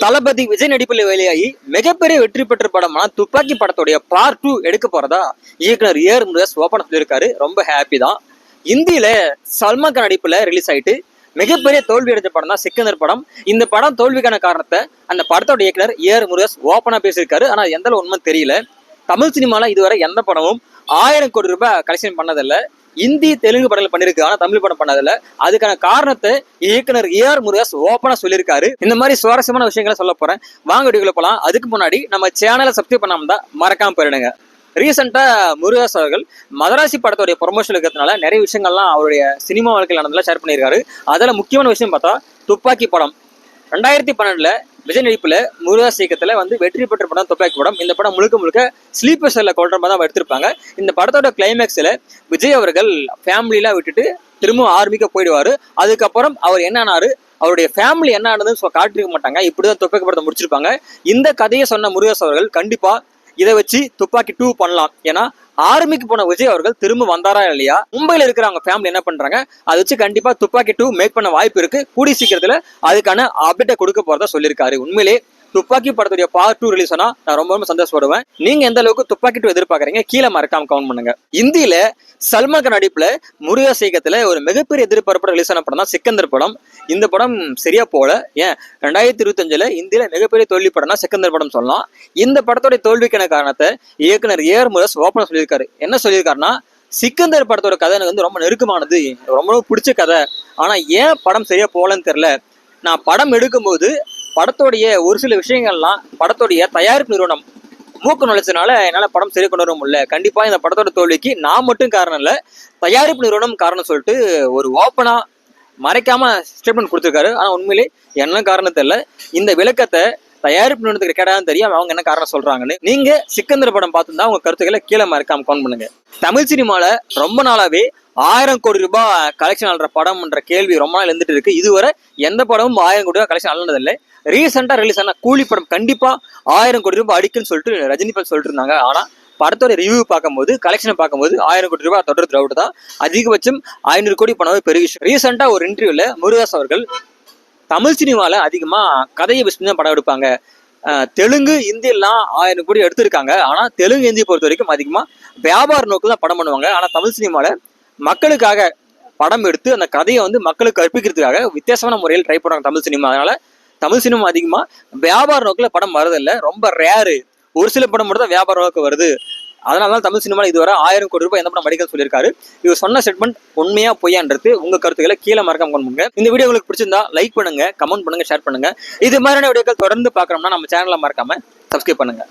தளபதி விஜய் நடிப்பில் வெளியாகி மிகப்பெரிய வெற்றி பெற்ற படமான துப்பாக்கி படத்துடைய பார்ட் 2 எடுக்க போறதா இயக்குனர் ஏஆர் முருகதாஸ் ஓபன் சொல்லியிருக்காரு. ரொம்ப ஹாப்பி தான். இந்தியில சல்மான் கான் நடிப்புல ரிலீஸ் ஆயிட்டு மிகப்பெரிய தோல்வி அடைஞ்ச படம் தான் சிக்கந்தர் படம். இந்த படம் தோல்விக்கான காரணத்தை அந்த படத்தோட இயக்குனர் ஏஆர் முருகதாஸ் ஓப்பனா பேசியிருக்காரு. ஆனா எந்த அளவு உண்மை தெரியல. தமிழ் சினிமால இதுவரை எந்த படமும் 1000 கோடி ரூபாய் கலெக்ஷன் பண்ணதில்லை. இந்தி தெலுங்கு படங்கள் பண்ணிருக்கு, ஆனா தமிழ் படம் பண்ணதில்ல. அதுக்கான காரணத்தை இயக்குனர் ஏஆர் முருகதாஸ் ஓப்பனா சொல்லியிருக்காரு. இந்த மாதிரி சுவாரஸ்யமான விஷயங்களை சொல்ல போறேன். வாங்க வீடியோக்குள்ள போலாம். அதுக்கு முன்னாடி நம்ம சேனலை சப்ஸ்கிரைப் பண்ணாம தான் மறக்காம போயிடுங்க. ரீசெண்டா முருகதாஸ் அவர்கள் மதராசி படத்துடைய ப்ரொமோஷன் இருக்கிறதுனால நிறைய விஷயங்கள்லாம் அவருடைய சினிமா வாழ்க்கையில் நடந்ததெல்லாம் ஷேர் பண்ணியிருக்காரு. அதில் முக்கியமான விஷயம் பார்த்தா துப்பாக்கி படம் 2012 விஜய் நடிப்புல முருகதாஸ் இயக்கத்துல வெற்றி பெற்ற படம் துப்பாக்கி படம். இந்த படம் முழுக்க முழுக்க ஸ்லீப்பர் செல்ல கொள்ற மாதிரி தான் எடுத்திருப்பாங்க. இந்த படத்தோட கிளைமேக்ஸ்ல விஜய் அவர்கள் ஃபேமிலியெல்லாம் விட்டுட்டு திரும்ப ஆர்மிக்கு போயிடுவாரு. அதுக்கப்புறம் அவர் என்ன ஆனாரு, அவருடைய ஃபேமிலி என்ன ஆனதுன்னு காட்டிருக்க மாட்டாங்க. இப்படிதான் துப்பாக்கி படத்தை முடிச்சிருப்பாங்க. இந்த கதையை சொன்ன முருகதாஸ் அவர்கள் கண்டிப்பா இதை வச்சு துப்பாக்கி 2 பண்ணலாம். ஏன்னா ஆர்மிக்கு போன விஜய் அவர்கள் திரும்ப வந்தாரா இல்லையா, மும்பைல இருக்கிற அவங்க ஃபேமிலி என்ன பண்றாங்க, அதை வச்சு கண்டிப்பா துப்பாக்கி 2 மேக் பண்ண வாய்ப்பு இருக்கு. கூடி சீக்கிரத்துல அதுக்கான அப்டேட்டை கொடுக்க போறதா சொல்லியிருக்காரு. உண்மையிலே துப்பாக்கி படத்துடைய பார்ட் 2 ரிலீஸ் ஆனா நான் ரொம்ப சந்தோஷப்படுவேன். நீங்க எந்த அளவுக்கு துப்பாக்கி 2 எதிர்பார்க்கறீங்க கீழே மறக்காம கவுண்ட் பண்ணுங்க. இந்தியில சல்மான் கான் நடிப்புல முருகதாஸ் இயக்கத்துல ஒரு மிகப்பெரிய எதிர்பார்ப்போட ரிலீஸ் ஆன படம் தான் சிக்கந்தர் படம். இந்த படம் சரியா போல. ஏன் 2025 இந்தியில மிகப்பெரிய தோல்வி படம்னா சிக்கந்தர் படம் சொல்லலாம். இந்த படத்தோட தோல்விக்கான காரணத்தை இயக்குனர் ஏஆர் முருகதாஸ் ஓப்பனா சொல்லியிருக்காரு. என்ன சொல்லியிருக்காருன்னா, சிக்கந்தர் படத்தோட கதை எனக்கு ரொம்ப நெருக்கமானது, ரொம்ப பிடிச்ச கதை. ஆனா ஏன் படம் சரியா போகலன்னு தெரியல. நான் படம் எடுக்கும்போது படத்தோடைய ஒரு சில விஷயங்கள்லாம் படத்தோடைய தயாரிப்பு நிறுவனம் மூக்கு நுழைச்சதுனால என்னால் படம் சரி கொண்டு வர முடியல. கண்டிப்பாக இந்த படத்தோட தோல்விக்கு நான் மட்டும் காரணம் இல்லை, தயாரிப்பு நிறுவனம் காரணம் சொல்லிட்டு ஒரு ஓப்பனா மறைக்காம ஸ்டேட்மெண்ட் கொடுத்துருக்காரு. ஆனால் உண்மையிலே என்ன காரணம் தெரியல. இந்த விளக்கத்தை தயாரிப்பு நிறுவனத்துக்கு கேட்டாதான் தெரியும் அவங்க என்ன காரணம் சொல்றாங்கன்னு. நீங்க சிக்கந்தர் படம் பார்த்துருந்தா உங்க கருத்துக்களை கீழே மறக்காம கவுண்ட் பண்ணுங்க. தமிழ் சினிமால ரொம்ப நாளாவே 1000 கோடி ரூபாய் கலெக்ஷன் ஆடுற படம்ன்ற கேள்வி ரொம்ப நாள் இருந்துட்டு இருக்கு. இதுவரை எந்த படமும் 1000 கோடி ரூபாய் கலெக்ஷன் ஆனதில்லை. ரீசெண்டா ரிலீஸ் ஆன கூலி படம் கண்டிப்பா 1000 கோடி ரூபாய் அடிக்குன்னு சொல்லிட்டு ரஜினி பல் சொல்லிட்டு இருந்தாங்க. ஆனா படத்தோட ரிவ்யூ பார்க்கும்போது, கலெக்ஷனை பார்க்கும்போது 1000 கோடி ரூபாய் தொடர் டவுட் தான். அதிகபட்சம் 500 கோடி பணமே பெரிய விஷயம். ரீசெண்டா ஒரு இன்டர்வியூல முருகதாஸ் அவர்கள் தமிழ் சினிமால அதிகமா கதையை பேசி தான் படம் எடுப்பாங்க, தெலுங்கு இந்தி எல்லாம் 1000 கோடி எடுத்திருக்காங்க. ஆனா தெலுங்கு இந்தியை பொறுத்த வரைக்கும் அதிகமா வியாபார நோக்கு தான் படம் பண்ணுவாங்க. ஆனா தமிழ் சினிமால மக்களுக்காக படம் எடுத்து அந்த கதையை மக்களுக்கு கற்பிக்கிறதுக்காக வித்தியாசமான முறையில் ட்ரை பண்ணுவாங்க தமிழ் சினிமா. அதனால தமிழ் சினிமா அதிகமா வியாபார நோக்கில் படம் வரதில்லை, ரொம்ப ரேரு. ஒரு சில படம் மட்டும் தான் வியாபார நோக்கு வருது. அதனாலதான் தமிழ் சினிமாவில் இதுவரை 1000 கோடி ரூபாய் எந்த படம் அடிக்கன்னு சொல்லியிருக்காரு. இவர் சொன்ன ஸ்டேட்மெண்ட் உண்மையா பொய்யான்றது உங்க கருத்துக்களை கீழே மறக்காம பண்ணுங்க. இந்த வீடியோ உங்களுக்கு பிடிச்சிருந்தா லைக் பண்ணுங்க, கமெண்ட் பண்ணுங்க, ஷேர் பண்ணுங்க. இது மாதிரியான வீடியோக்கள் தொடர்ந்து பார்க்கணும்னா நம்ம சேனலை மறக்காம சப்ஸ்கிரைப் பண்ணுங்க.